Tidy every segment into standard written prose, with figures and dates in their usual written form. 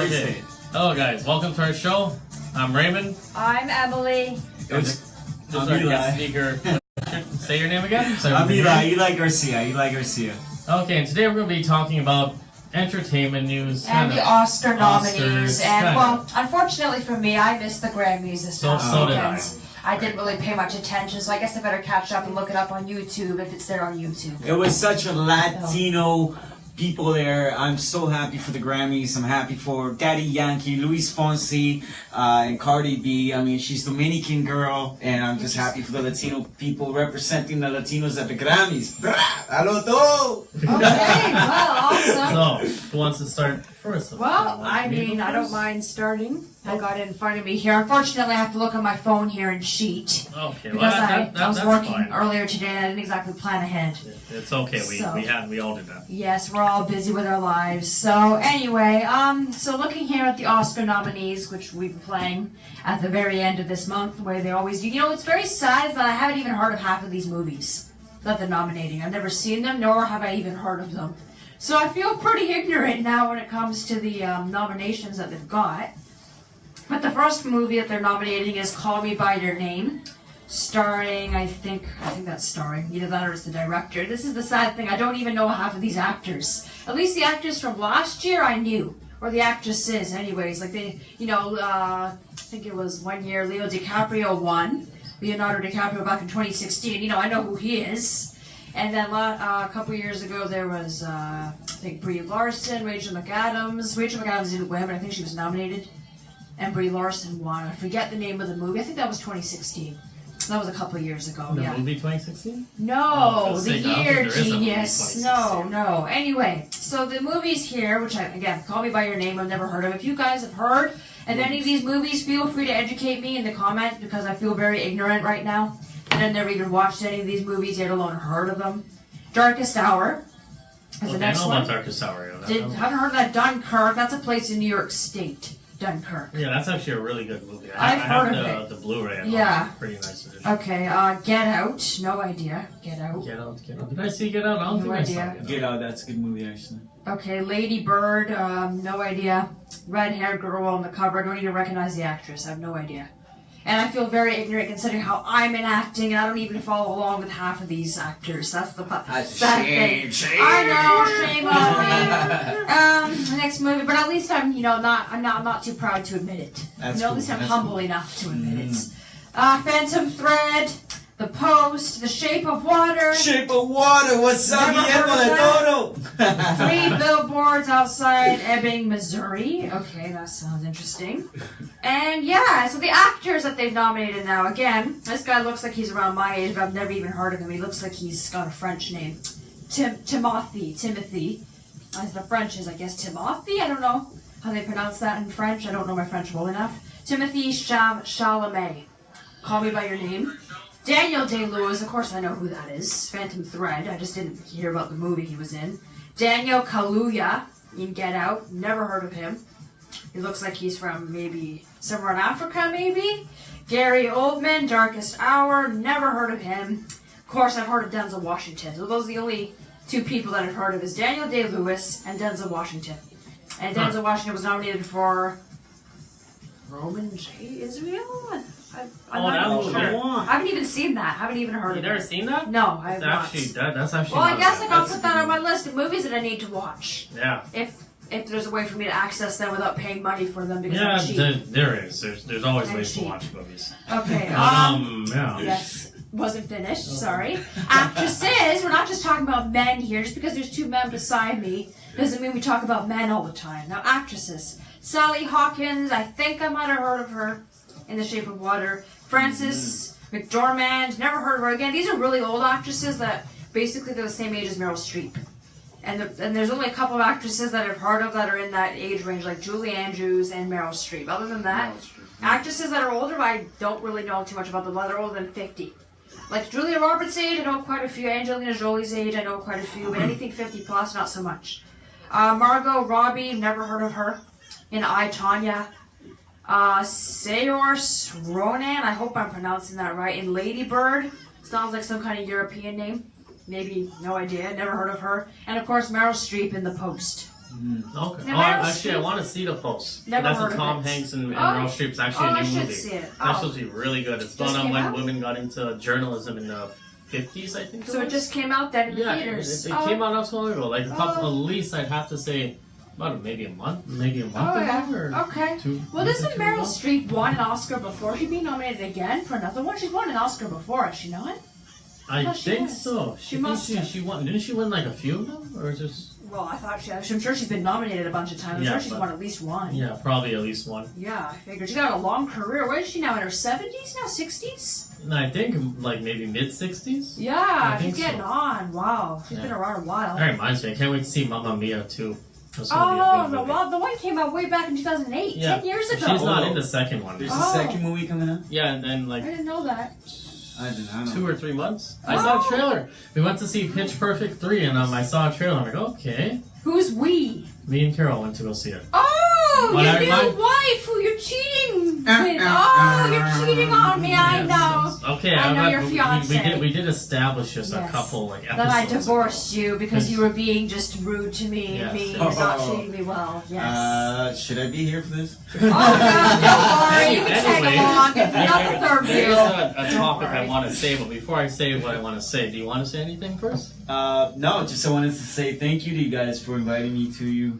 Okay. Hello guys, welcome to our show. I'm Raymond. I'm Emily. This is our guest speaker. Say your name again. I'm Eli Garcia. Okay, and today we're going to be talking about entertainment news And the Oscar nominees. Oscars, And, well, unfortunately for me, I missed the Grammys this past So did weekend. I didn't really pay much attention, so I guess I better catch up and look it up on YouTube if it's there on YouTube. It was such a Latino people there. I'm so happy for the Grammys. I'm happy for Daddy Yankee, Luis Fonsi, and Cardi B. I mean, she's Dominican girl, and I'm just happy for the Latino people representing the Latinos at the Grammys. Hello, todo! Okay, well, awesome. So, who wants to start first? Well, I mean, I don't mind starting. I got it in front of me here. Unfortunately, I have to look on my phone here and cheat. Okay, Because well, I was that's working fine. earlier today and I didn't exactly plan ahead. It's okay. We all did that. Yes, we're all busy with our lives. So anyway, so looking here at the Oscar nominees, which we've been playing at the very end of this month, the way they always do. You know, what's very sad is that I haven't even heard of half of these movies that they're nominating. I've never seen them, nor have I even heard of them. So I feel pretty ignorant now when it comes to the nominations that they've got. But the first movie that they're nominating is Call Me By Your Name, starring, I think that's starring, either that or it's the director. This is the sad thing, I don't even know half of these actors. At least the actors from last year I knew, or the actresses anyways. Like they, I think it was one year Leonardo DiCaprio back in 2016. I know who he is. And then a couple years ago there was, I think Brie Larson, Rachel McAdams. Rachel McAdams didn't win, but I think she was nominated. And Brie Larson won. I forget the name of the movie. I think that was 2016. That was a couple of years ago. The movie 2016? No, the year, genius. No. Anyway, so the movies here, which again, Call Me By Your Name, I've never heard of. If you guys have heard of any of these movies, feel free to educate me in the comments because I feel very ignorant right now. And I've never even watched any of these movies, yet alone heard of them. Darkest Hour is the next one. I know about Darkest Hour. Haven't heard of that. Dunkirk, that's a place in New York State. Dunkirk. Yeah, that's actually a really good movie. I've heard of the Blu-ray. Yeah. Pretty nice edition. Okay, Get Out. No idea. Get Out. Get Out. Did I see Get Out? I don't think I saw Get Out, that's a good movie actually. Okay, Lady Bird. No idea. Red-haired girl on the cover. I don't even recognize the actress. I have no idea. And I feel very ignorant considering how I'm in acting, and I don't even follow along with half of these actors. That's the sad thing. Shame. I know, shame on me. The next movie, but at least I'm not too proud to admit it. That's At least I'm That's humble enough to admit it. Phantom Thread, The Post, The Shape of Water. Shape of Water, what's up, Guillermo de Toro? 3 Billboards Outside Ebbing, Missouri. Okay, that sounds interesting. And yeah, so the actors that they've nominated now, again, this guy looks like he's around my age, but I've never even heard of him. He looks like he's got a French name. Timothy. The French is, I guess, Timothy? I don't know how they pronounce that in French. I don't know my French well enough. Timothy Chalamet. Call Me By Your Name. Daniel Day-Lewis, of course I know who that is. Phantom Thread, I just didn't hear about the movie he was in. Daniel Kaluuya in Get Out, never heard of him. He looks like he's from maybe somewhere in Africa, maybe. Gary Oldman, Darkest Hour, never heard of him. Of course, I've heard of Denzel Washington. So those are the only 2 people that I've heard of is Daniel Day-Lewis and Denzel Washington. And Denzel Washington was nominated for Roman J. Israel? I'm not even sure. I haven't even seen that. I haven't even heard of it. You never seen that? No, I have not. That's actually. Well, I guess I'll put that on my list of movies that I need to watch. Yeah. If there's a way for me to access them without paying money for them because I'm cheap. There is. There's always ways to watch movies. Okay. Yeah. Yes. Wasn't finished. Sorry. Actresses. We're not just talking about men here. Just because there's 2 men beside me doesn't mean we talk about men all the time. Now, actresses. Sally Hawkins. I think I might have heard of her in The Shape of Water. Frances McDormand. Never heard of her. Again, these are really old actresses that basically they're the same age as Meryl Streep. And there's only a couple of actresses that I've heard of that are in that age range, like Julie Andrews and Meryl Streep. Other than that, actresses that are older, I don't really know too much about them. They're older than 50. Like Julia Roberts' age, I know quite a few. Angelina Jolie's age, I know quite a few. But anything 50 plus, not so much. Margot Robbie, never heard of her. In I, Tonya. Saoirse Ronan, I hope I'm pronouncing that right. In Lady Bird, sounds like some kind of European name. Maybe, no idea, never heard of her. And of course, Meryl Streep in The Post. Okay. Now, Oh, Meryl actually, I Streep- want to see the post. Never That's heard with of Tom it. Hanks and Oh. Meryl Streep. It's actually I a new should movie. see it. That's Oh. supposed to be really good. It's Just about came when out? women got into journalism in the 50s, I think. So it was. just came out then in Yeah, theaters. it came out not so long ago. Like a couple, Oh. at least I'd have to say, about maybe a month Oh, ago. yeah. Or Okay. 2. Well, weeks or doesn't 2 Meryl ago. Streep won an Oscar before? She'd be nominated again for another one? She's won an Oscar before, has she not? I thought she think has. so. She think must have. She won. Didn't she win like a few of them, or just? Well, I thought I'm sure she's been nominated a bunch of times. I'm Yeah, sure she's but- won at least one. Yeah, probably at least one. Yeah, I figured. She's got a long career. Where is she now? In her 70s now? 60s? And I think like maybe mid 60s. Yeah, I she's think getting so. on. Wow. She's Yeah. been around a while. That reminds me. I can't wait to see Mamma Mia too. That's gonna be a Oh, good movie. the one came out way back in 2008, Yeah. 10 years ago. She's not in the second one. There's Oh. a second movie coming out. Yeah, and then I like didn't know that. I don't know. 2 or 3 months. I saw a trailer. We went to see Pitch Perfect 3, and I saw a trailer. I'm like, okay. Who's we? Me and Carol went to go see it. Oh, Well, your I new remind- wife who you're cheating with. Oh, you're cheating on me. I Yes, know. yes. Okay, I know but your fiancé. we did establish just a Yes. couple like Then I episodes divorced you because Yes. you were being just rude to me, Yes. mean, and not Oh. treating me well. Yes. Should I be here for this? Oh, God, don't worry. You can tag Anyway, along. It's not the third There is wheel. a topic I worry. want to say, but before I say what I want to say, do you want to say anything first? No, just I wanted to say thank you to you guys for inviting me to you.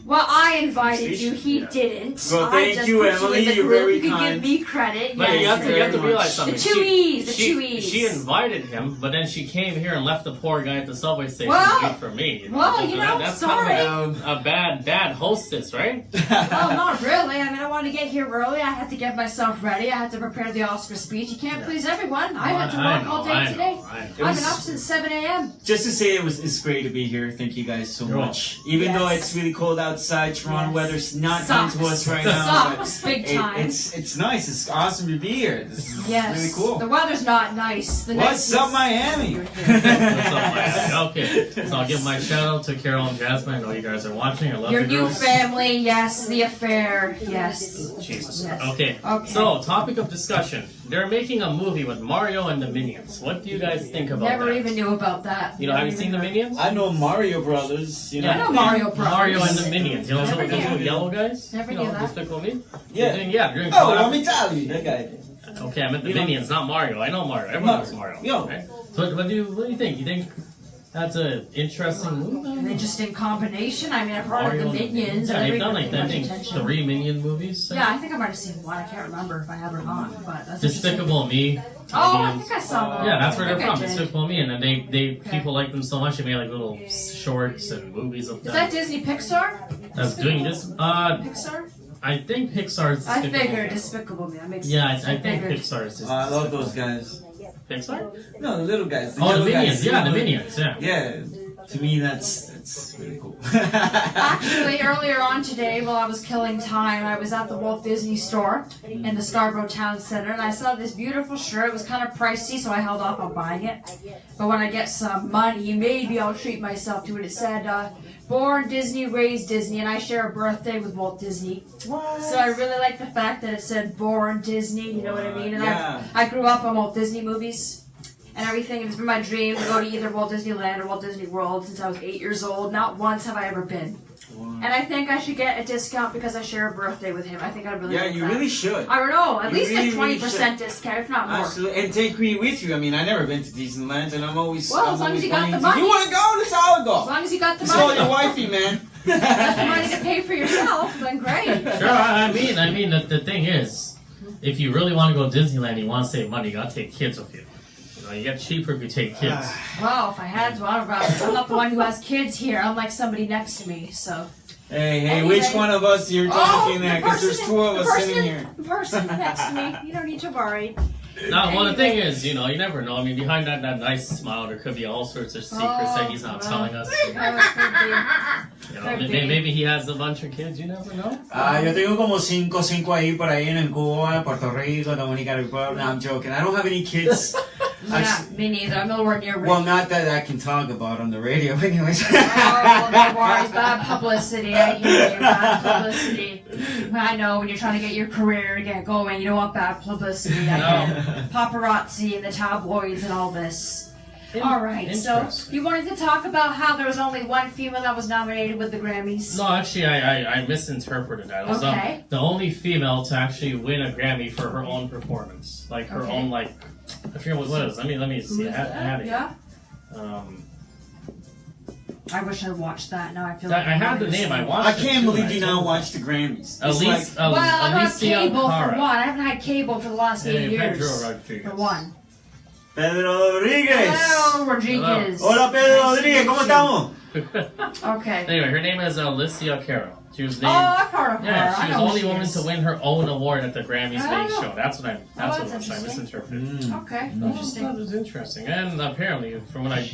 Well, I invited you. He Yeah. didn't. Well, I thank just you, put Emily. in the You're group. very You can kind. give me credit. But Yes. you have to very realize much. something. The two E's, the two E's. She invited him, but then she came here and left the poor guy at the subway station Well- to wait for me. well, you know, that's sorry. kind of a bad hostess, right? Well, not really. I mean, I wanted to get here early. I had to get myself ready. I had to prepare the Oscar speech. You can't Yeah. please everyone. I had to I work know, all day I know, today. I know. It I've was- been up since 7 a.m. Just to say it's great to be here. Thank you guys so You're much. Even Yes. though it's really cold outside, Toronto Yes. weather's not kind to us right now. Sucks, but big time. It's nice. It's awesome to be here. This is Yes. really cool. The weather's not nice. The What's up, Miami? What's up, Mike? Okay, so I'll give my shout out to Carol and Jasmine. I know you guys are watching. I love Your you new girls. family, yes. The affair, yes. Jesus. Yes. Okay. Okay. So, topic of discussion. They're making a movie with Mario and the Minions. What do you guys think about Never that? even knew about that. You know, have you Never seen the even heard. Minions? I know Mario Brothers. You know. I know Mario Brothers. Mario and the Minions. You know, Never those little knew. yellow guys? Never you knew know, that. Despicable Me? Yeah. You're doing Oh, let me tell you, that guy. Okay, I meant the You know- Minions, not Mario. I know Mario. Everyone knows Mario. Yo. Right? So, what do you think? You think that's an interesting movie? An interesting combination. I mean, I've heard Mario of the and Minions. Yeah, I they've never done paid like I much think attention. 3 Minion movies. Yeah, I think I might have seen one. I can't remember if I have or not. But that's interesting. Despicable Me. Oh, I Minions. think I saw that. Yeah, that's where I they're think I from. did. Despicable Me, and then they Okay. people like them so much they made like little shorts and movies of Is them. that Disney Pixar? That's doing this. Pixar? I think Pixar's. I Despicable figured Me. Despicable Me. That makes Yeah, sense. I think figured. Pixar's. I love those guys. Pixar. No, the little guys. Oh, the yellow Minions. guys. Yeah, the Minions. Yeah. Yeah, to me that's really cool. Actually, earlier on today, while I was killing time, I was at the Walt Disney store in the Scarborough Town Center, and I saw this beautiful shirt. It was kind of pricey, so I held off on buying it. But when I get some money, maybe I'll treat myself to it. It said, born Disney, raised Disney, and I share a birthday with Walt Disney. What? So I really like the fact that it said born Disney, you know what I mean? And Yeah. I grew up on Walt Disney movies and everything. It's been my dream to go to either Walt Disneyland or Walt Disney World since I was 8 years old. Not once have I ever been. Wow. And I think I should get a discount because I share a birthday with him. I think I'd really Yeah, like you that. really should. I don't know, at You least really, a really 20% discount, if not more. Absolutely, and take me with you. I mean, I never been to Disneyland, and I'm always. Well, I'm as long always as you got wanting the to- money. You want to go? That's how I As go. long as you got the It's all money, your wifey, man. got the money to pay for yourself, then great. Sure. I mean, the thing is, if you really want to go to Disneyland, and you want to save money, you gotta take kids with you. You know, you get cheaper if you take kids. Well, if I had to, I'm not the one who has kids here. I'm like somebody next to me, so. Hey, Anyway. which one of us you're talking there? Because there's two of the us person- sitting here. The person next to me. You don't need to worry. Now, well, the thing is, you know, you never know. I mean, behind that nice smile, there could be all sorts of secrets that he's not well. telling us. You know, Could be. maybe he has a bunch of kids. You never know. Yo tengo como cinco ahí por ahí en Cuba, Puerto Rico, Dominican Republic. No, I'm joking. I don't have any kids. Yeah, Actually, me neither. I'm nowhere near ready. well, not that I can talk about on the radio, anyways. Oh, well, no worries. Bad publicity. I hear you. Bad publicity. I know when you're trying to get your career to get going, you don't want bad publicity. I get paparazzi and the tabloids and all this. All right, so Interesting. you wanted to talk about how there was only one female that was nominated with the Grammys. No, actually, I misinterpreted that. It was Okay. the only female to actually win a Grammy for her own performance, like her Okay. own like. I forget what it was. Let me see. I had it. Yeah. I wish I watched that. Now I feel like I have the name. I watched. I it can't too, believe and you I now told- watch the Grammys. At It's least, like, Well, I don't have Alicia cable for Cara. one. I haven't had cable for the last 8 Yeah, years. Pedro Rodriguez. For one. Pedro Rodriguez. Hello, Rodriguez. Hola Pedro Nice to Rodriguez, meet ¿cómo you. estamos? Okay. Anyway, her name is Alicia Cara. She was Oh, named. I've heard of her. Yeah, I she was know the who only she woman is. to win her own award at the Grammys main Oh. show. That's what that's it was. I interesting. misinterpreted. Okay, Oh, interesting. that was interesting. And apparently, from when I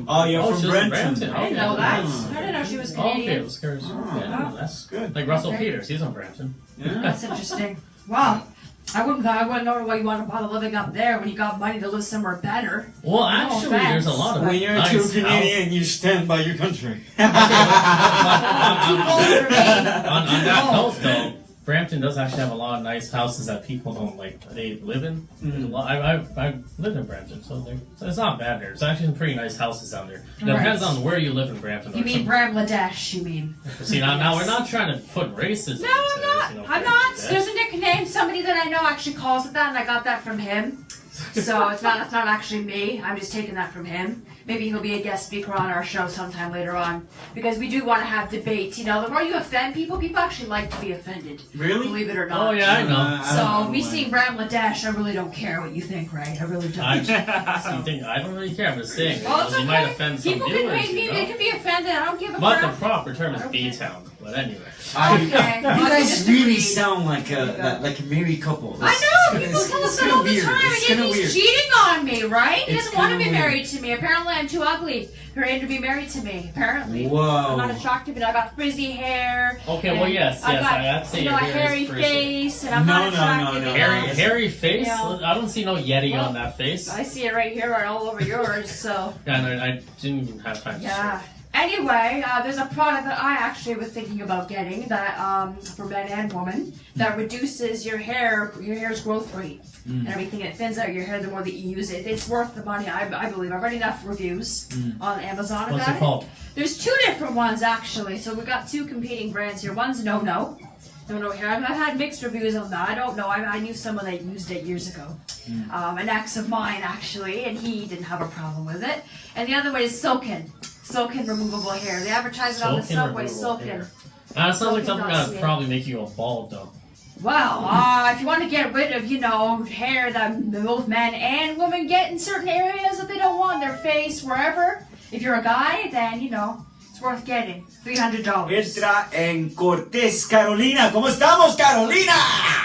Oh, you're Oh, from she was in Brenton. Brampton. I didn't know that. Oh. I didn't know she was okay, Canadian. it was good. Oh. Yeah, that's Good. like Russell Okay. Peters. He's on Brampton. Yeah. That's interesting. Wow. I wouldn't know why you want to bother living up there when you got money to live somewhere better. Well, actually, there's a lot of When you're nice a true houses. Canadian, you stand by your country. Too old for me. On Too that old. note, though, Brampton does actually have a lot of nice houses that people don't like. They live in. I lived in Brampton, so it's not bad there. It's actually some pretty nice houses down there. It Right. depends on where you live in Brampton. You There's mean some- Bangladesh, you mean? See, now we're not trying to put racism. No, I'm into not. this, you know, I'm not. Bangladesh. There's a nickname. Somebody that I know actually calls it that, and I got that from him. So it's not actually me. I'm just taking that from him. Maybe he'll be a guest speaker on our show sometime later on, because we do want to have debates. You know, the more you offend people, people actually like to be offended. Really? Believe it or not. Oh yeah, I know. So me seeing Bangladesh, I really don't care what you think, right? I really don't. I don't really care. I'm just saying. Well, it's you okay. might offend some People viewers, can hate me. you They know? can be offended. I don't give a But the crap. proper term is Okay. B-town. But anyway. Okay. You Well, guys disagreed. really sound like a married couple. I know, people It's- tell us it's that kinda all the weird. time, It's and kinda yet weird. he's cheating on me, right? He It's doesn't want to kinda be weird. married to me. Apparently, I'm too ugly for him to be married to me. Apparently. Whoa. I'm not attractive, and I got frizzy hair. Okay, and well, yes, I yes, got, I'd say you know, your a hair is hairy frizzy. face, and I'm No, not no, attractive no, no. enough. Hairy face? Yeah. I don't see no Yeti Well, on that face. I see it right here, right all over yours. So Yeah, no, I didn't even have time to yeah. shave. Anyway, there's a product that I actually was thinking about getting that for men and women that reduces your hair's growth rate and everything. It thins out your hair the more that you use it. It's worth the money, I believe. I've read enough reviews on Amazon What's about it called? There's two different ones actually. So we've got two competing brands here. One's No hair. I've had mixed reviews on that. I don't know. I knew someone that used it years ago. An ex of mine actually, and he didn't have a problem with it. And the other one is Silken removable hair. They advertise it on the Silken subway. removable Silken. hair. It sounds like something that would Silken probably make you go bald, though. Well, if you want to get rid of, hair that both men and women get in certain areas that they don't want, their face, wherever. If you're a guy, then it's worth getting. $300. Entra en Cortés, Carolina. ¿Cómo estamos, Carolina?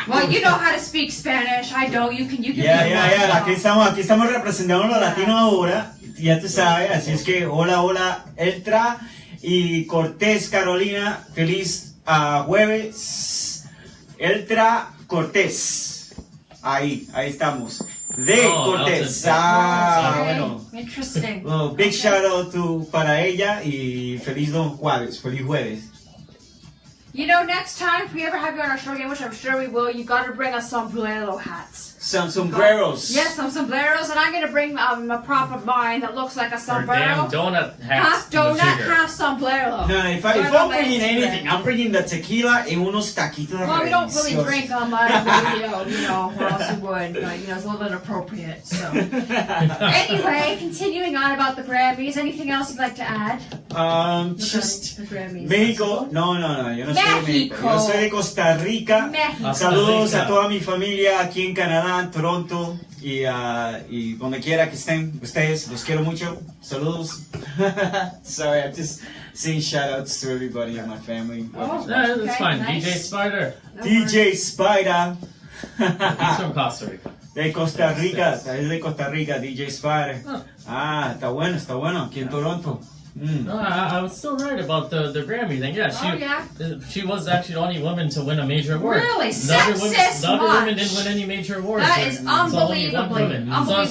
Well, you know how to speak Spanish. I don't. You can. Ya. Aquí estamos representando a los latinos ahora. Ya tú sabes. Así es que hola, Eltra y Cortés, Carolina. Feliz jueves. Eltra Cortés. Ahí estamos. De Cortés. Bueno. Interesting. Well, big shout out para ella y feliz jueves. Next time, if we ever have you on our show again, which I'm sure we will, you got to bring us sombrero hats. Some sombreros. Yes, some sombreros, and I'm going to bring a prop of mine that looks like a Or sombrero. damn donut Half hats. donut, in the figure. half sombrero. No, if I'm bringing anything, I'm bringing the tequila and unos taquitos. Well, we don't really deliciosos. drink on live radio, or else we would, but, it's a little inappropriate, so. Anyway, continuing on about the Grammys, anything else you'd like to add? Just The Grammys. México. No, yo no soy de México. México. Yo soy de Costa Rica. México. Saludos a toda mi familia aquí en Canadá, en Toronto y donde quiera que estén ustedes. Los quiero mucho. Saludos. Sorry, I'm just saying shout outs to everybody in my family. Oh. Yeah, that's Okay, fine. nice. DJ Spider. DJ Spider. He's from Costa Rica. De Costa Rica, es de Costa Rica, DJ Spider. Oh. Está bueno, aquí en Toronto. No, I was still right about the Grammy thing. Yeah, she was actually the only woman to win a major award. Really? The other Sexist women didn't win any major awards. That is unbelievably So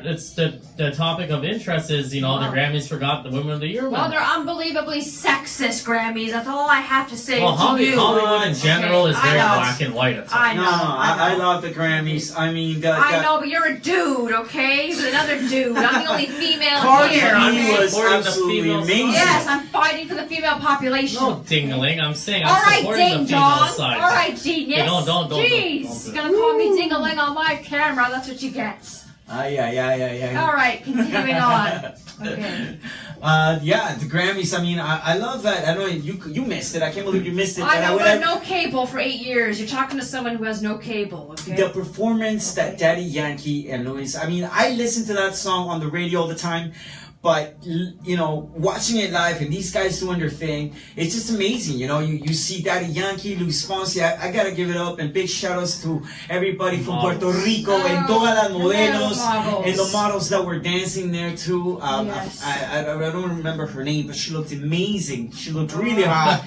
it's the topic of interest is, you know, the Grammys forgot the Women of the Year winner. Well, they're unbelievably sexist Grammys. That's all I have to say to you. Hollywood in general is very black and white. I know. I love the Grammys. I mean, I know, but you're a dude, okay? With another dude. I'm the only female Cardi here. B was Supporting the absolutely female amazing. Yes, I'm fighting for the female population. No dingling, I'm saying All I'm right, supporting ding the female dong. side. All right, genius. Yeah, don't Jeez, do gonna call me ding-a-ling on live camera. That's what you get. Yeah. All right, continuing on. Okay. Yeah, the Grammys. I mean, I love that. I know you missed it. I can't believe you missed it. I know, but no cable for 8 years. You're talking to someone who has no cable. Okay. The performance that Daddy Yankee and Luis. I mean, I listen to that song on the radio all the time. But, you know, watching it live and these guys doing their thing, it's just amazing. You know, you see Daddy Yankee, Luis Fonsi. I gotta give it up and big shout outs to everybody from Puerto Rico and todas las modelos and the models that were dancing there too. Yes. I don't remember her name, but she looked amazing. She looked really hot,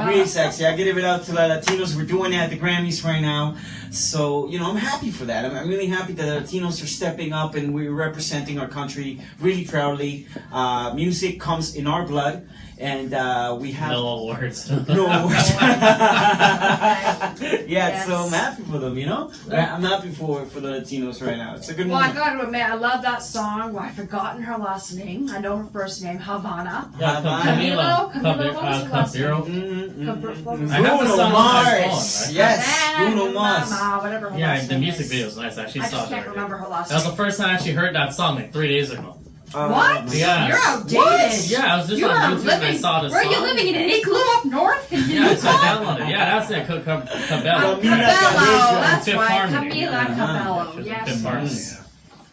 really sexy. I give it out to the Latinos. We're doing it at the Grammys right now. So, you know, I'm happy for that. I'm really happy that the Latinos are stepping up and we're representing our country really proudly. Music comes in our blood, and we have no awards. No awards. Yes. So I'm happy for them. You know, I'm happy for the Latinos right now. It's a good Well, moment. I gotta admit, I love that song. Well, I've forgotten her last name. I know her first name, Havana. Yeah, Camilo, what was her last name? I have the Bruno song on my phone, Mars. right? Yes, Bruno Mars. Whatever her Yeah, last the name music is. video is nice. I actually I saw just it. can't remember her last That was name. the first time I actually heard that song like 3 days ago. What? Yeah. You're outdated. What? Yeah, I was just You on are YouTube and I living. saw this Were song. you living in an igloo up north? In Yeah, so I Utah? downloaded it. Yeah, that's it. Cabello. Camila Cabello, that's Fifth right. Harmony. Camila Cabello. Fifth Yes. Harmony.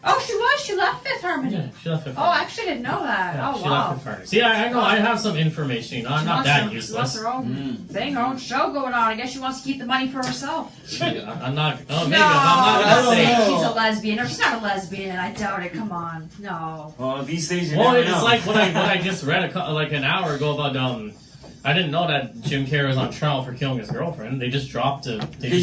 Oh, she was. She left Fifth Harmony. Yeah, she left Fifth Oh, Harmony. I actually didn't know that. Yeah, Oh, she wow. left Fifth Harmony. See, I know I have some information. You know, I'm not that She wants useless. her own thing, her own show going on. I guess she wants to keep the money for herself. I'm not. Oh, maybe. No, I'm not I gonna don't say. know. she's a lesbian. Or she's not a lesbian. I doubt it. Come on. No. Well, these days you Well, never it's know. like what I just read like an hour ago about I didn't know that Jim Carrey was on trial for killing his girlfriend. They just dropped the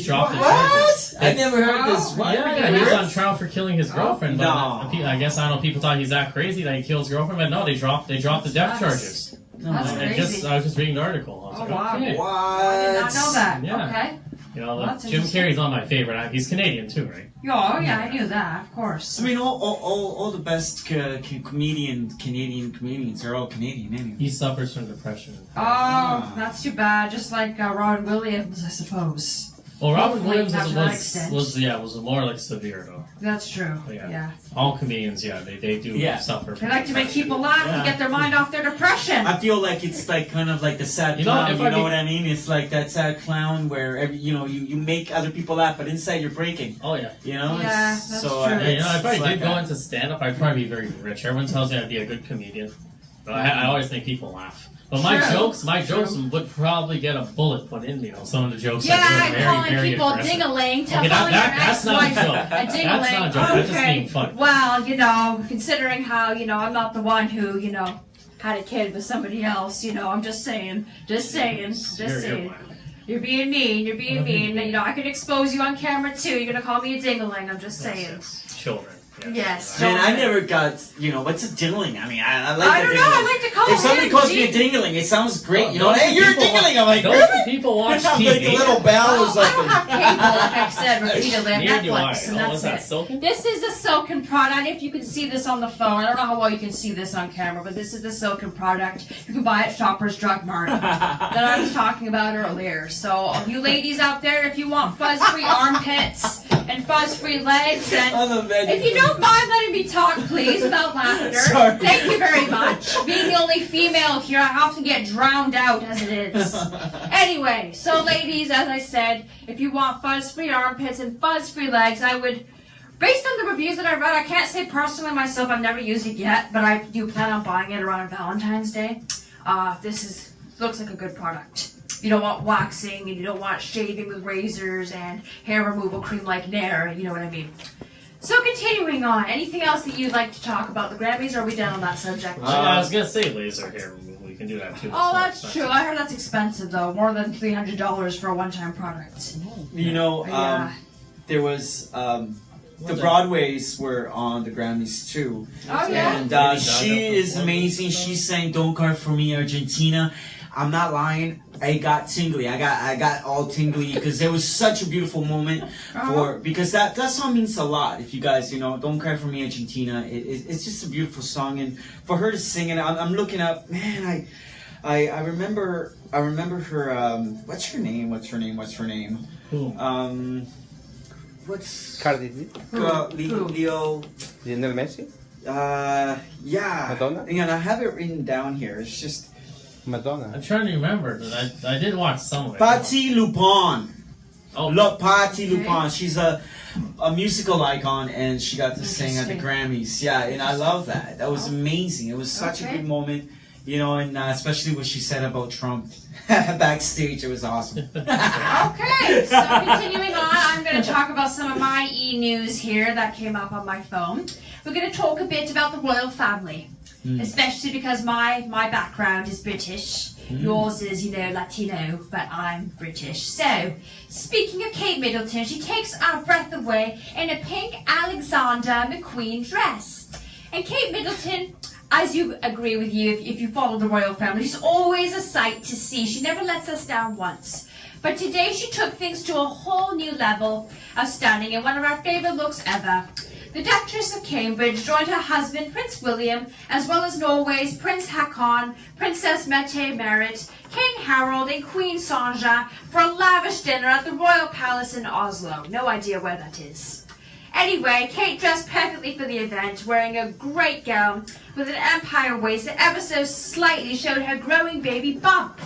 charges. What? I never heard this. What? Yeah, he was on trial for killing his girlfriend. But No. I guess I don't know. People thought he's that crazy that he killed his girlfriend, but no, they dropped the death charges. That's crazy. I was just reading the article. I was like, wow. okay. What? I did not know that. Yeah. Okay. You know, Well, that's Jim interesting. Carrey's not my favorite. He's Canadian too, right? Oh, yeah, I knew that. Of course. I mean, all the best Canadian comedians are all Canadian anyway. He suffers from depression. Oh, that's too bad. Just like Robin Williams, I suppose. Well, Robin Hopefully Williams not to that extent. was more like severe though. That's true. Yeah. Yeah. All comedians, they do Yeah. suffer. They From like to make depression. people laugh and get their mind off their depression. I feel like it's like kind of like the sad You know, clown. if You I know be- what I mean? It's like that sad clown where you make other people laugh, but inside you're breaking. Oh yeah. You know? Yeah, It's- that's so, true. Yeah, you know, if I it's like did go that. into stand up, I'd probably be very rich. Everyone tells me I'd be a good comedian. But I always make people laugh. But my True. jokes would probably get a bullet put in, you know, some of the jokes Yeah, I do are calling very people aggressive. ding-a-ling, Okay, calling your that's not a ex-wife joke. a That's ding-a-ling. not a joke. That's just Okay. being funny. Well, you know, considering how, you know, I'm not the one who, you know, had a kid with somebody else, you know, I'm just saying. You're Saying. black. You're being mean, You know, I could expose you on camera too. You're gonna call me a ding-a-ling, I'm just saying. Yes. Children. Yes. Man, I never got, what's a dingling? I mean, I like I a don't know, dingling. I like to call If somebody him calls me a ding- dingling, it sounds great. Oh, You know, those hey, you're a people dingling. I'm like, Those really? people watch I'm TV. like a little bell or Oh, I don't something. have cable, like I said, repeatedly. I have Neither do I. Netflix, and Oh, that's what's that, it. Silken? This is the Silken product. If you can see this on the phone, I don't know how well you can see this on camera, but this is the Silken product. You can buy it at Shoppers Drug Mart that I was talking about earlier. So, you ladies out there, if you want fuzz-free armpits and fuzz-free legs, and if you don't mind letting me talk, please, without laughter. Sorry. Thank you very much. Being the only female here, I often get drowned out as it is. Anyway, so ladies, as I said, if you want fuzz-free armpits and fuzz-free legs, I would, based on the reviews that I read, I can't say personally myself, I've never used it yet, but I do plan on buying it around Valentine's Day. Looks like a good product. You don't want waxing, and you don't want shaving with razors and hair removal cream like Nair, you know what I mean. So continuing on, anything else that you'd like to talk about the Grammys, or are we done on that subject? I was gonna say laser hair removal. We can do that too. Oh, that's true. I heard that's expensive though, more than $300 for a one-time product. You know, Yeah. there was the Broadways were on the Grammys too. Oh yeah. And Lady Gaga she is performed amazing. and stuff. She sang "Don't Cry for Me, Argentina." I'm not lying. I got tingly. I got all tingly because it was such a beautiful moment because that song means a lot. If you guys, "Don't Cry for Me, Argentina." It's just a beautiful song, and for her to sing it, I'm looking up. Man, I remember her. What's her name? Who? What's Cardi B? Leo? Lionel Messi? Yeah. Madonna? And I have it written down here. It's just Madonna. I'm trying to remember. I did watch some of it. Patti LuPone. Oh, Look, Patti Okay. LuPone. She's a musical icon, and she got to sing at the Grammys. Yeah, and I love that. That was amazing. It was such a Okay. good moment, and especially what she said about Trump backstage. It was awesome. Okay, so continuing on, I'm going to talk about some of my e-news here that came up on my phone. We're going to talk a bit about the royal family, especially because my background is British. Yours is, Latino, but I'm British. So, speaking of Kate Middleton, she takes our breath away in a pink Alexander McQueen dress. And Kate Middleton, as you agree with you, if you follow the royal family, she's always a sight to see. She never lets us down once. But today she took things to a whole new level of stunning in one of our favourite looks ever. The Duchess of Cambridge joined her husband, Prince William, as well as Norway's Prince Haakon, Princess Mette-Marit, King Harold, and Queen Sonja for a lavish dinner at the Royal Palace in Oslo. No idea where that is. Anyway, Kate dressed perfectly for the event, wearing a great gown with an empire waist that ever so slightly showed her growing baby bump.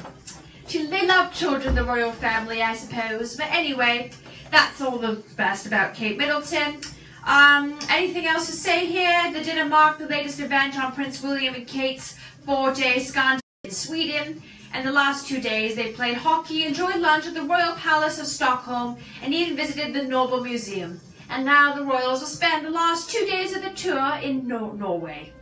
They love children, the royal family, I suppose. But anyway, that's all the best about Kate Middleton. Anything else to say here? The dinner marked the latest event on Prince William and Kate's 4-day scandal in Sweden. And the last 2 days they played hockey, enjoyed lunch at the Royal Palace of Stockholm, and even visited the Nobel Museum. And now the royals will spend the last 2 days of the tour in Norway.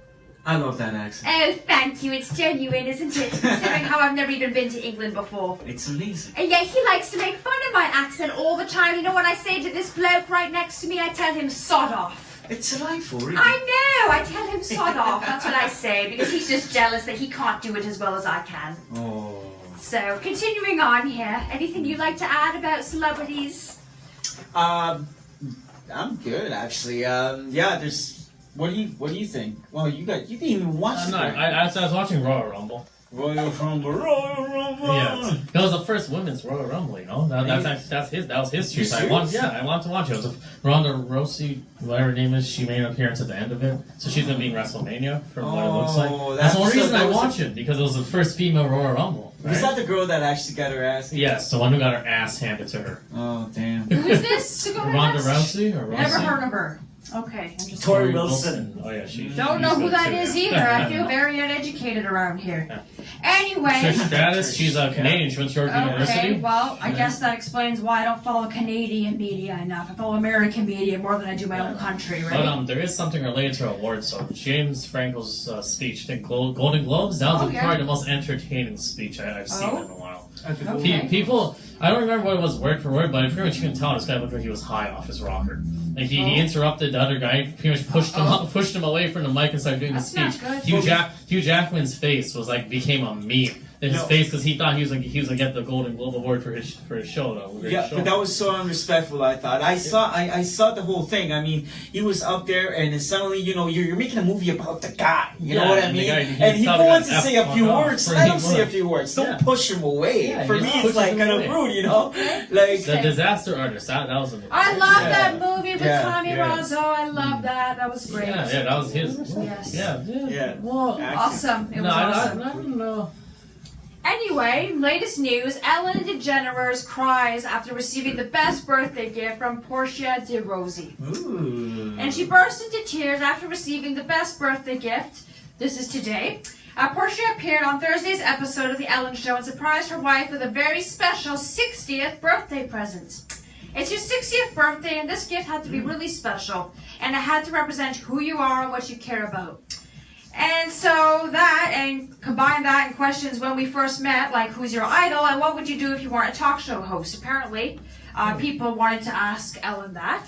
I love that accent. Oh, thank you. It's genuine, isn't it? Considering how I've never even been to England before. It's amazing. And yet he likes to make fun of my accent all the time. You know what I say to this bloke right next to me? I tell him, sod off. It's delightful, really. I know. I tell him, sod off. That's what I say. Because he's just jealous that he can't do it as well as I can. Oh. So, continuing on here. Anything you'd like to add about celebrities? I'm good, actually. There's... What do you think? Well, you didn't even watch No, it. I was watching Royal Rumble. Royal Rumble. Yeah, that was the first women's Royal Rumble. That was his choice. I want to watch it. It was Ronda Rousey, whatever her name is. She made an appearance at the end of it, so she's gonna be in WrestleMania from what it looks like. That's the only reason I watch it, because it was the first female Royal Rumble. Right? Was that the girl that actually got her ass? Yes, the one who got her ass handed to her. Oh, damn. Who's this? To go Ronda next? Rousey or Rousey? Never heard of her. Okay, interesting. Tori Wilson. Oh yeah, she. Don't know who that is either. I feel very uneducated around here. Yeah. Anyway. Trish Stratus, she's a Canadian. She went to York University. Okay, well, I guess that explains why I don't follow Canadian media enough. I follow American media more than I do my own country, right? But there is something related to awards. So James Franco's speech, the Golden Globes, that was probably the most entertaining speech I've seen in a while. Okay. People, I don't remember what it was word for word, but pretty much you can tell this guy looked like he was high off his rocker. Like he interrupted the other guy, pretty much pushed him away from the mic and started doing That's the speech. not good. Hugh Jackman's face was became a meme. His face, because he thought he was gonna get the Golden Globe award for his show though. But that was so unrespectful. I thought I saw the whole thing. I mean, he was up there, and then suddenly, you're making a movie about the guy. You know what I mean? And he wants to say a few words. Let him say a few words. Don't push him away. Yeah, For me, it's like kind of rude, Like The Disaster Artist. That was a movie. I love that movie with Tommy yeah. Wiseau. I love that. That was great. Yeah, that was his. Yes. Yeah. Well, Awesome. It was awesome. I don't know. Anyway, latest news, Ellen DeGeneres cries after receiving the best birthday gift from Portia de Rossi. Ooh. And she burst into tears after receiving the best birthday gift. This is today. Portia appeared on Thursday's episode of The Ellen Show and surprised her wife with a very special 60th birthday present. It's your 60th birthday, and this gift had to be really special, and it had to represent who you are and what you care about. And so that, and combine that and questions when we first met, like who's your idol, and what would you do if you weren't a talk show host? Apparently, people wanted to ask Ellen that.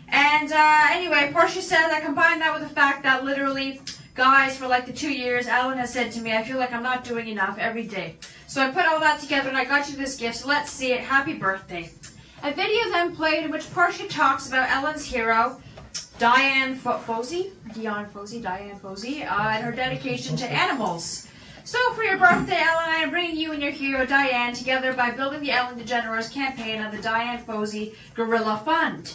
And anyway, Portia said I combined that with the fact that literally, guys, for like the 2 years, Ellen has said to me, I feel like I'm not doing enough every day. So I put all that together and I got you this gift, so let's see it. Happy birthday. A video then played in which Portia talks about Ellen's hero, Diane Fossey, and her dedication to animals. So for your birthday, Ellen, I am bringing you and your hero, Diane, together by building the Ellen DeGeneres campaign on the Diane Fossey Gorilla Fund.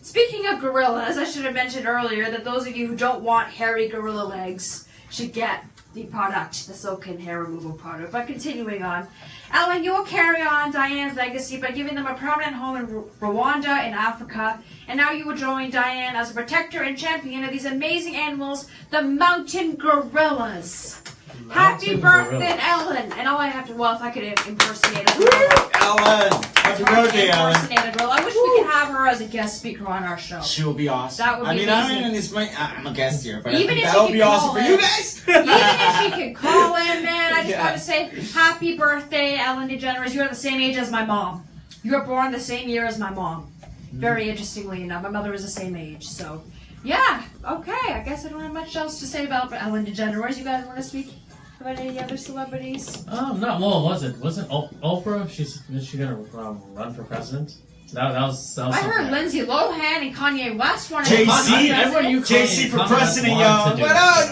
Speaking of gorillas, I should have mentioned earlier that those of you who don't want hairy gorilla legs should get the product, the silken hair removal product. But continuing on, Ellen, you will carry on Diane's legacy by giving them a permanent home in Rwanda in Africa, and now you will join Diane as a protector and champion of these amazing animals, the mountain gorillas. Happy birthday, Ellen! And all I have to, well, if I could impersonate a gorilla. Ellen! Happy birthday, Ellen! Impersonate a gorilla. I wish we could have her as a guest speaker on our show. She'll be awesome. That would be amazing. I'm a guest here, but Even if that would she be could awesome call for in. you guys! Even if she could call in, man, I just Yeah. want to say happy birthday, Ellen DeGeneres. You are the same age as my mom. You were born the same year as my mom. Very interestingly enough, my mother was the same age, so yeah, okay. I guess I don't have much else to say about Ellen DeGeneres. You guys want to speak about any other celebrities? No. Well, wasn't Oprah? Is she gonna run for president? That was I heard something. Lindsay Lohan and Kanye West wanted JC, to run for everyone president. you JC for Kanye president, wanted y'all. to do What that. up,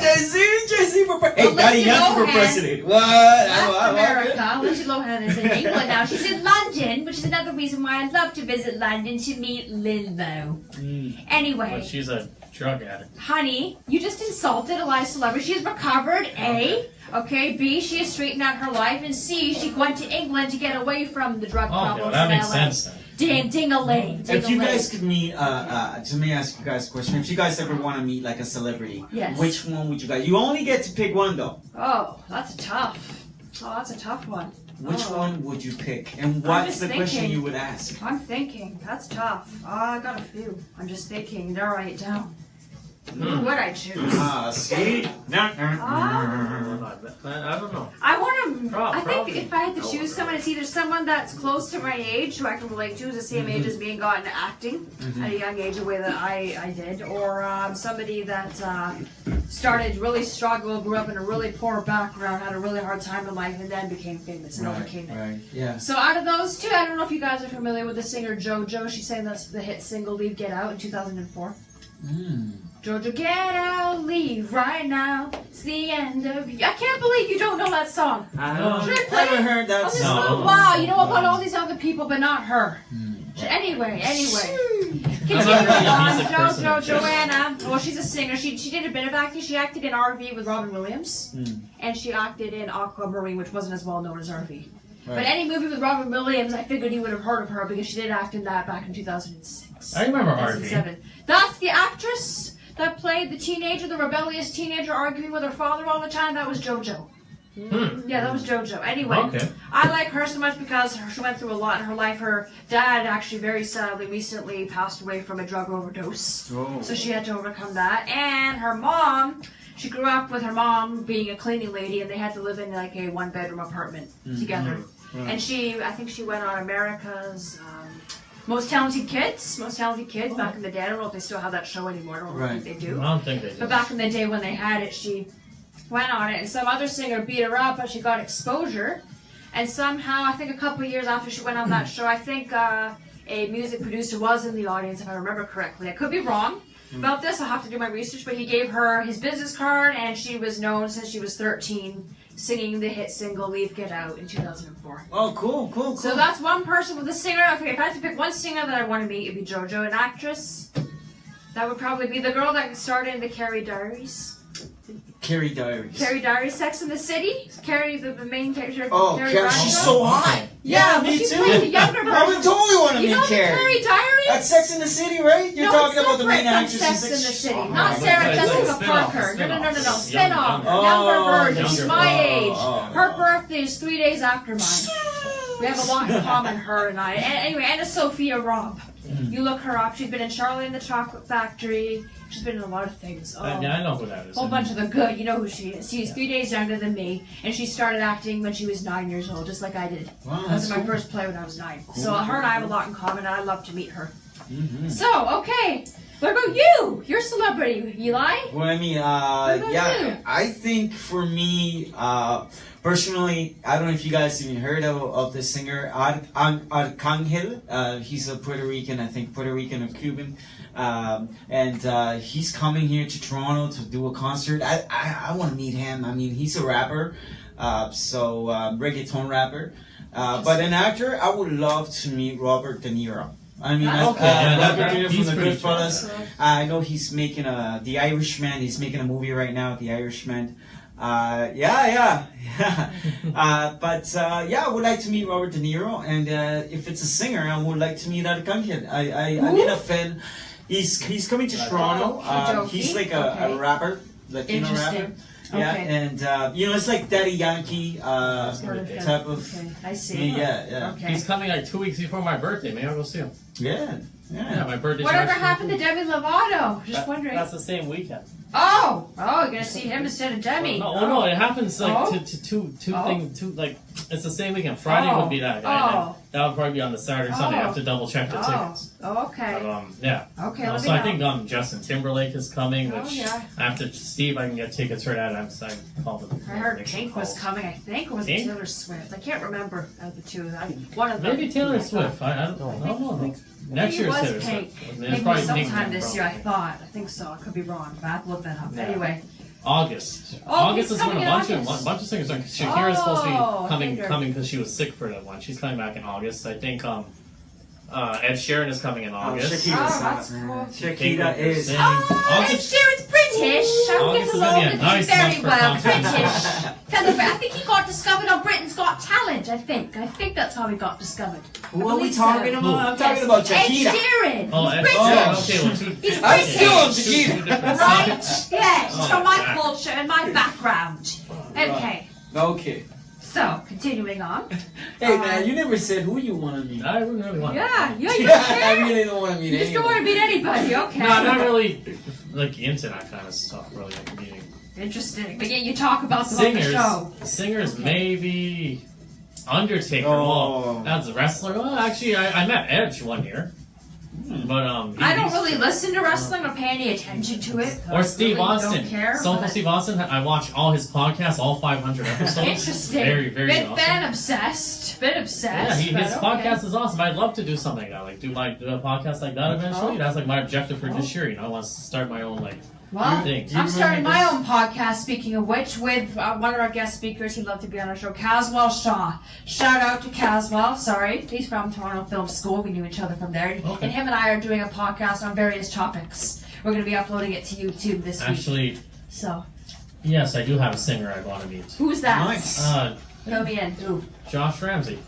JC for president? Hey, Well, Daddy Lindsay Yankee for Lohan president. What? Left America. Lindsay Lohan is in England now. She's in London, which is another reason why I'd love to visit London to meet Lilbo. Anyway. But she's a drug addict. Honey, you just insulted a live celebrity. She's recovered, A. Okay, B, she has straightened out her life, and C, she went to England to get away from the drug Oh, problems yeah, that in makes LA. sense then. Ding-a-ling. If you guys could meet, let me ask you guys a question. If you guys ever want to meet like a celebrity, Yes. which one would you guys? You only get to pick one though. Oh, that's a tough. Oh, that's a tough one. Which Oh. one would you pick? And I'm what's just the question thinking. you would ask? I'm thinking. That's tough. Oh, I got a few. I'm just thinking. Narrow it down. Who would I choose? See? I don't know. I want to. I think Probably. if I had to choose someone, it's either someone that's close to my age, who I can relate to, is the same age as me, and got into acting at a young age, the way that I did, or somebody that started really struggle, grew up in a really poor background, had a really hard time in life, and then became famous and overcame it. Right. Yeah. So out of those two, I don't know if you guys are familiar with the singer JoJo. She sang the hit single "Leave Get Out" in 2004. JoJo, get out, leave right now. It's the end of you. I can't believe you don't know that song. Should I play Never it? heard that On this song. little- wow, you know about all these other people, but not her. Anyway. Continuing not really a on, music person, JoJo, actually. Joanna. Well, she's a singer. She did a bit of acting. She acted in RV with Robin Williams, and she acted in Aquamarine, which wasn't as well known as RV. But any movie with Robin Williams, I figured you would have heard of her because she did act in that back in 2006. I remember RV. 2007. That's the actress that played the rebellious teenager arguing with her father all the time. That was JoJo. Yeah, that was JoJo. Anyway, Okay. I like her so much because she went through a lot in her life. Her dad actually very sadly recently passed away from a drug overdose. Oh. So she had to overcome that. And her mom, she grew up with her mom being a cleaning lady, and they had to live in like a one-bedroom apartment together. And I think she went on America's Most Talented Kids back in the day. I don't know if they still have that show anymore. I don't think they do. I don't think they do. But back in the day when they had it, she went on it, and some other singer beat her up, but she got exposure. And somehow, I think a couple of years after she went on that show, I think a music producer was in the audience, if I remember correctly. I could be wrong about this. I'll have to do my research. But he gave her his business card, and she was known since she was 13, singing the hit single "Leave Get Out" in 2004. Oh, cool. So that's one person with a singer. Okay, if I had to pick one singer that I want to meet, it'd be JoJo. An actress, that would probably be the girl that starred in the Carrie Diaries. Carrie Diaries. Carrie Diaries, Sex and the City. Carrie, the main character. Oh, Carrie Carrie, Bradshaw. she's so hot. Yeah, me she too. played the younger version. I would totally want to You meet know the Carrie. Carrie Diaries? That's Sex in the City, right? You're No, talking it's about the main separate from actress. Sex She's in the City. Oh, Not my Sarah God. It's Jessica like spin-off, Parker. No. spin-off. Spin-off. Oh, Younger version. younger She's my version. age. Oh. Her birthday is 3 days after mine. We have a lot in common, her and I. Anyway, Anna Sophia Robb. You look her up. She's been in Charlie and the Chocolate Factory. She's been in a lot of things. Yeah, I know who that is. A whole bunch of the good. You know who she is. She's 3 days younger than me, and she started acting when she was 9 years old, just like I did. Wow, That was that's my cool. first play when I was 9. So her and I have a lot in common, and I'd love to meet her. Mm-hmm. So, okay. What about you? You're a celebrity, Eli. Well, I mean, about you? I think for me, personally, I don't know if you guys even heard of the singer Arcangel. He's a Puerto Rican, I think Puerto Rican or Cuban, and he's coming here to Toronto to do a concert. I want to meet him. I mean, he's a rapper, reggaeton rapper, but an actor. I would love to meet Robert De Niro. I mean, Robert De Niro from The Goodfellas. I know he's making The Irishman. He's making a movie right now, The Irishman. But I would like to meet Robert De Niro, and if it's a singer, I would like to meet Arcangel. I'm in a fan. He's coming to Toronto. He's like a rapper, Latino rapper. Yeah, Okay. and it's like Daddy Yankee type of. Okay, I see. Yeah. Okay. He's coming like 2 weeks before my birthday. Maybe I'll go see him. Yeah. Yeah, my birthday. Whatever happened to Demi Lovato? Just wondering. That's the same weekend. Oh, you're gonna see him instead of Demi. No, it happens like Oh. to two things. Like it's the same weekend. Friday would be that, and then that would probably be on the Saturday, Sunday. I have to double check the tickets. Okay. But, yeah. Okay, let So me I know. think Justin Timberlake is coming, which yeah. I have to see if I can get tickets for that. I called it. I heard Pink was coming, I think, or was it Pink? Taylor Swift? I can't remember of the two. One of them. Maybe Taylor Swift. I don't know. Next He year's was Taylor Pink. Swift. It's Maybe probably sometime Pink this year, I thought. I think so. I could be wrong, but I have to look that up. Yeah. Anyway. August. Oh, August he's is when a coming in bunch of singers are. Shakira's supposed to be I wonder. coming because she was sick for that one. She's coming back in August. I think Ed Sheeran is coming in August. Shakira's that's hot, man. cool. Shakira is. Ed August. Sheeran's British. I August get is gonna be a along nice with him very month for well. concerts. British. I think he got discovered on Britain's Got Talent, I think. I think that's how he got discovered. What are we believe so. talking about? I'm talking about Shakira. Ed Sheeran. Oh, He's Ed British. Sheeran. Okay, well, He's I'm British. still on two Shakira. different Right? songs. Yes, Oh, from my yeah. culture and my background. Okay, Okay. so continuing on. Hey man, you never said who you want to meet. I wouldn't really want. Yeah, you I can't. really don't want to meet You just don't want to meet anybody. Okay. No, I'm not really like into that kind of stuff. Really, like meeting Interesting. But yet you talk about them on the show. Singers, maybe Undertaker. Oh. Well, that's a wrestler. Well, actually, I met Edge one year, but I don't really listen to wrestling or pay any attention to it. Or Steve really Austin. Don't care. Stone Cold but- Steve Austin. I watch all his podcasts, all 500 episodes. Interesting. Very, very Bit awesome. fan obsessed. Bit obsessed. Yeah, his but podcast is awesome. I'd love to do something like that, like do a podcast like that eventually. That's like my objective for this year. I want to start my own like Well, thing. I'm starting my own podcast, speaking of which, with one of our guest speakers who'd love to be on our show, Caswell Shaw. Shout out to Caswell. Sorry. He's from Toronto Film School. We knew each other from there. Okay. And him and I are doing a podcast on various topics. We're going to be uploading it to YouTube this week. Actually, So, yes, I do have a singer I want to meet. who's that? Nice. Fill me in. Who? Josh Ramsey.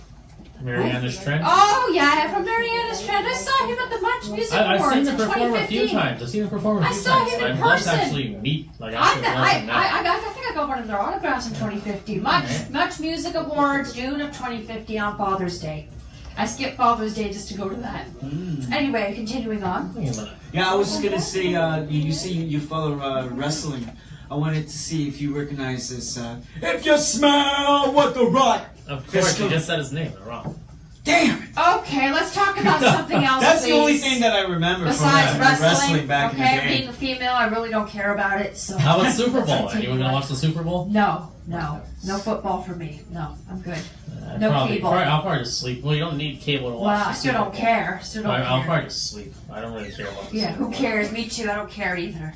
Mariana's Trend. Oh, yeah, from Mariana's Trend. I saw him at the Much Music I've Awards seen in him perform a few 2015. times. I've seen him perform a I few saw times. him in I'd love to person. actually meet, like, I actually love him now. think I got one of their autographs in 2015. Much Music Awards, June of 2015 on Father's Day. I skipped Father's Day just to go to that. Anyway, continuing on. Wait a minute. Yeah, I was just gonna say, you say you follow wrestling. I wanted to see if you recognize this. If you smell what the Rock. Of course, Pistol. you just said his name. They're wrong. Damn it! Okay, let's talk about something else. That's the only please. thing that I remember Besides from wrestling, back okay, in the day. being a female, I really don't care about it. So. How about Super That's Bowl? not Anyone gonna taking watch the Super Bowl? No football for me. No, I'm good. I'd No probably, cable. I'll probably just sleep. Well, you don't need cable to watch. Well, I the still Super don't Bowl. care. Still don't I'll care. probably just sleep. I don't really care about the Yeah, Super who Bowl. cares? Me too. I don't care either.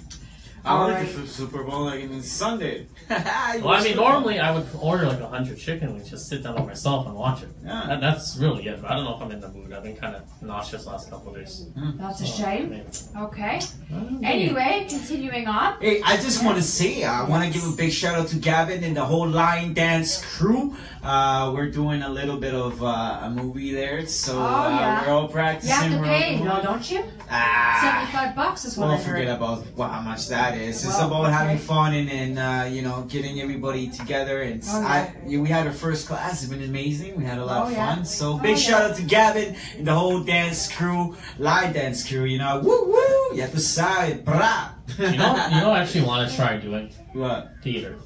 I Alright. went to Super Bowl like it's Sunday. Well, I mean, normally I would order like 100 chicken wings, just sit down by myself and watch it. Yeah. That's really it. But I don't know if I'm in the mood. I've been kind of nauseous last couple of days. That's a shame. Maybe. Okay. Maybe. Anyway, continuing on. Hey, I just want to say, I want to give a big shout out to Gavin and the whole Line Dance crew. We're doing a little bit of a movie there, so yeah. we're all You practicing. have to we're pay, all no, going. don't you? Ah, $75 is what well, I forget heard. about how much that that is. It's about having fun and you know, getting everybody together. And we had our first class. It's been amazing. We had a lot of fun. So big shout out to Gavin and the whole dance crew, live dance crew. You know, woo woo. Ya tu sabes, brah. You know, I actually want to try doing What? theater.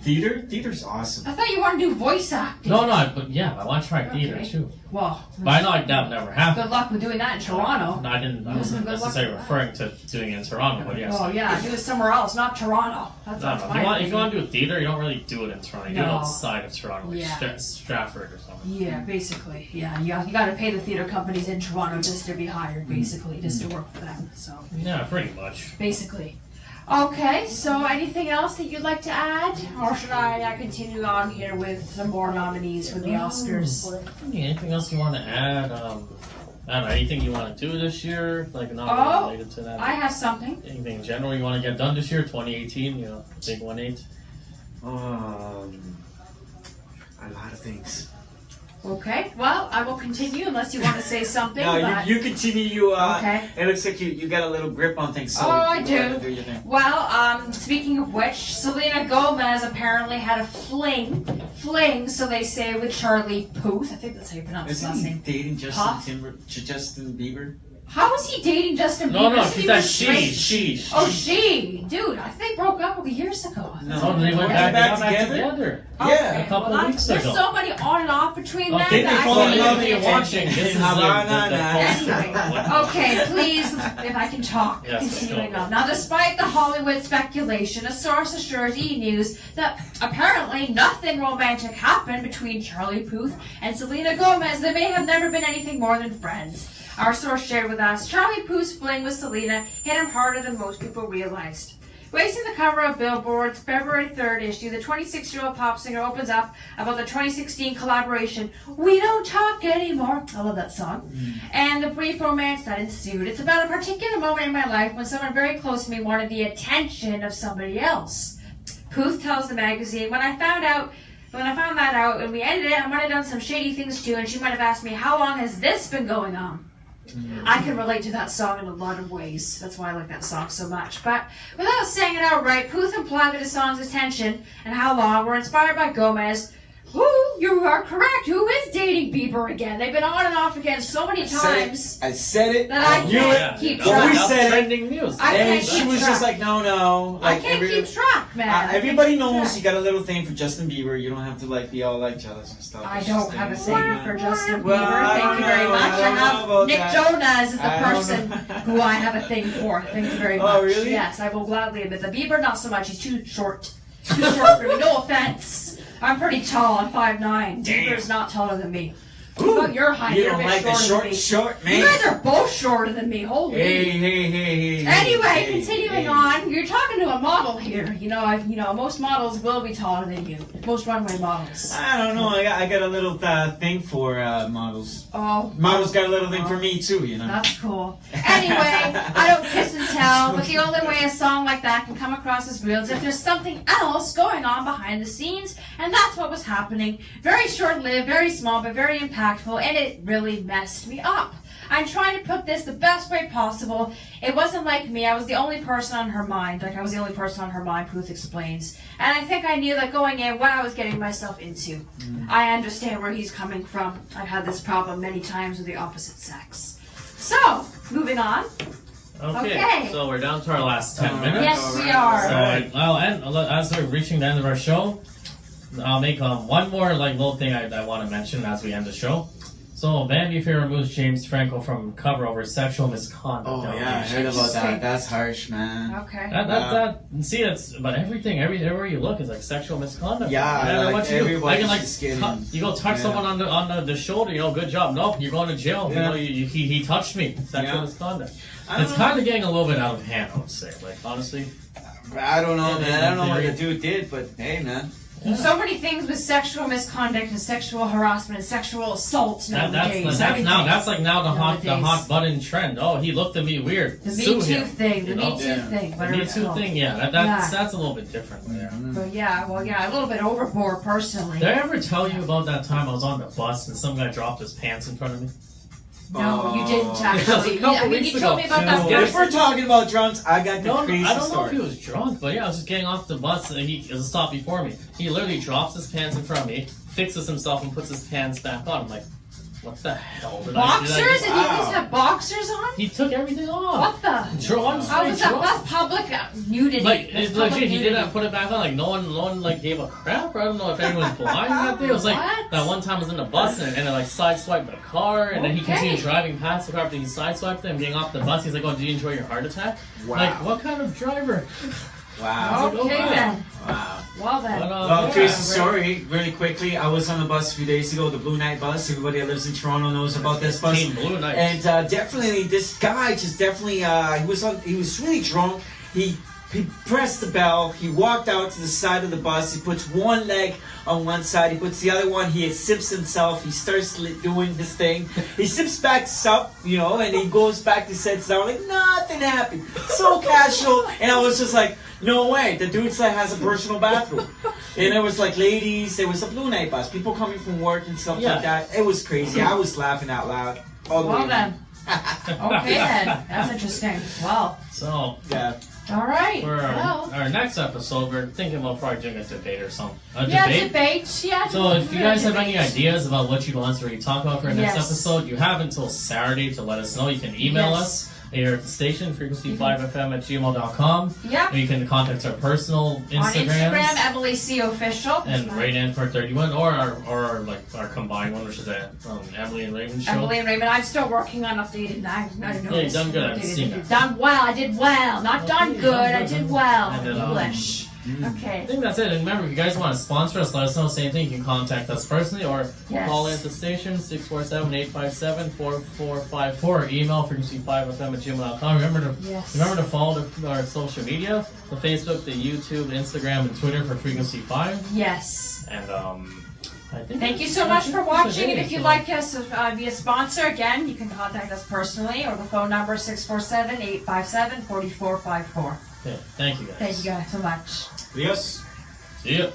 Theater's awesome. I thought you want to do voice acting. No, but yeah, I want to try theater too. Well, But I know that never happened. good luck with doing that in Toronto. No, I wasn't necessarily referring to doing it in Toronto, but yes. Oh yeah, do it somewhere else, not Toronto. That's No, if you want to do theater, you don't really do it in Toronto. You do it No. outside of Toronto, like Stratford or something. Yeah, basically. Yeah, you got to pay the theater companies in Toronto just to be hired, basically, just to work for them. So. Yeah, pretty much. Basically. Okay, so anything else that you'd like to add? Or should I continue on here with some more nominees for the Oscars? Anything else you want to add? I don't know, anything you want to do this year? Like, not related to that? I have something. Anything in general you want to get done this year? 2018, you know, big 1-8? A lot of things. Okay, well, I will continue unless you want to say something. No, but... you continue. Okay. It looks like you got a little grip on things. So I you do. gotta do your thing. Well, speaking of which, Selena Gomez apparently had a fling, so they say, with Charlie Puth. I think that's how you pronounce his last Isn't he name. dating Puth? Justin Bieber? How is he dating Justin Bieber? No, Isn't she he said with she. Drake? Oh, she. Dude, I think they broke up years ago. No, they went back together. Yeah. A couple well, weeks ago. There's so many on and off between them. Did they that fall I in can't love pay when you're watching? attention. This is Anyway, okay, please, if I can talk. Yes, Continuing let's go. on. Now, despite the Hollywood speculation, a source assures E! News that apparently nothing romantic happened between Charlie Puth and Selena Gomez. They may have never been anything more than friends. Our source shared with us, Charlie Puth's fling with Selena hit him harder than most people realized. Gracing the cover of Billboard's February 3rd issue, the 26-year-old pop singer opens up about the 2016 collaboration, We Don't Talk Anymore. I love that song. And the brief romance that ensued. It's about a particular moment in my life when someone very close to me wanted the attention of somebody else. Puth tells the magazine, when I found that out and we ended it, I might have done some shady things too, and she might have asked me, how long has this been going on? I can relate to that song in a lot of ways. That's why I like that song so much. But without saying it outright, Puth implied that his song's attention and how long were inspired by Gomez, who, you are correct, who is dating Bieber again. They've been on and off again so many times I said it. that I can't keep track. We said it. trending news. I And can't she keep was track. just like, no. I Like can't keep track, man. I can't everybody keep knows track. you got a little thing for Justin Bieber. You don't have to like be all like jealous and stuff. I It's don't just have a like, thing for Justin Well, Bieber. I Thank don't you very know. much. I don't know have about Nick that. Jonas is the I don't person know. who I have a thing for. Thank you very much. Oh, really? Yes, I will gladly admit that. Bieber, not so much. He's too short. Too short for me. No offense. I'm pretty tall. I'm 5'9". Bieber's not taller than me. What about your height? You You're don't a bit like the shorter than me. short man. You guys are both shorter than me. Holy. Hey. Anyway, continuing on, you're talking to a model here. You know, most models will be taller than you. Most runway models. I don't know. I got a little thing for models. Oh. Models got a little thing for me too, you know. That's cool. Anyway, I don't kiss and tell, but the only way a song like that can come across as real is if there's something else going on behind the scenes, and that's what was happening. Very short-lived, very small, but very impactful, and it really messed me up. I'm trying to put this the best way possible. It wasn't like me. I was the only person on her mind. Puth explains. And I think I knew that going in what I was getting myself into. I understand where he's coming from. I've had this problem many times with the opposite sex. So, moving on. Okay. So we're down to our last 10 minutes. Yes, we are. So, as we're reaching the end of our show, I'll make one more little thing I want to mention as we end the show. So, Vanity Fair removes James Franco from cover over sexual misconduct. Oh yeah, I heard about that. That's harsh, man. Okay. But everywhere you look is like sexual misconduct. Yeah, No matter what you do, everybody's like, just getting. you go touch someone on the shoulder, good job. Nope, you're going to jail. Yeah. He touched me. Sexual misconduct. I don't It's know. kind of getting a little bit out of hand, I would say. Like, honestly. I don't know, man. I don't know what the Theory. dude did, but hey, man. So many things with sexual misconduct and sexual harassment and sexual assault nowadays. That's now the Nowadays. hot button trend. Oh, he looked at me weird. The Me Sue Too him, thing, the you Me know? Too thing, The whatever Me it's Too called. thing, that's a little bit different there. But yeah, a little bit overboard personally. Did I ever tell you about that time I was on the bus and some guy dropped his pants in front of me? No, you didn't That was a actually. couple I mean, weeks you told me ago. about that. If we're talking about drunks, I got the No, crazy I don't know story. if he was drunk, but yeah, I was just getting off the bus and he was a stop before me. He literally drops his pants in front of me, fixes himself, and puts his pants back on. I'm like, what the hell did Boxers? I do? And you guys have boxers on? He took everything off. What the? Drunk, How was that? drunk. That's public nudity. Like, That's it's public legit, he nudity. didn't put it back on. Like, no one like gave a crap. Or I don't know if anyone was blind that day. It was like What? that one time I was in the bus and it like sideswiped the car, and then he Okay. continued driving past the car after he sideswiped it and getting off the bus. He's like, "Oh, did you enjoy your heart attack?" Wow. Like, what kind of driver? Wow. Oh, Okay wow. then. Wow. Well then. But, Well, yeah. crazy story, really quickly. I was on the bus a few days ago, the Blue Night bus. Everybody that lives in Toronto knows about this bus. Team Blue Knights. And definitely, this guy just definitely, he was really drunk. He pressed the bell. He walked out to the side of the bus. He puts one leg on one side. He puts the other one. He sips himself. He starts doing this thing. He sips back up, you know, and he goes back to sits down like nothing happened. So casual. And I was just like, no way. The dude's like has a personal bathroom. And there was like ladies. There was a Blue Night bus. People coming from work and stuff like that. It was crazy. I was laughing out loud. All the Well way. then. Okay then. That's interesting. Well. So, Yeah. All right. for Well. our next episode, we're thinking about probably doing a debate or something. A Yeah, debate. debate. Yeah. So if you yeah, guys have any debate. ideas about what you want us to really talk about for our next Yes. episode, you have until Saturday to let us know. You can email Yes. us here at the station, frequency5fm@gmail.com. Yep. Or you can contact our personal On Instagrams. Instagram, Emily C Official. And Raymond for 31, or our combined one, which is the Emily and Raymond show. Emily and Raymond. I'm still working on updating that. I don't know. Yeah, you've done good. I've seen that. Done well. I did well. Not done Okay, good. done I good. did well. And then, English. I Okay. think that's it. And remember, if you guys want to sponsor us, let us know. Same thing. You can contact us personally or Yes. call in at the station, 647-857-4454, or email frequency5fm@gmail.com. Yes. Remember to follow our social media, the Facebook, the YouTube, Instagram, and Twitter for Frequency 5. Yes. And I think Thank you that's- so much that's for it watching. today, And if you'd so- like us to be a sponsor, again, you can contact us personally or the phone number 647-857-4454. Okay, thank you guys. Thank you guys so much. Adios. See ya.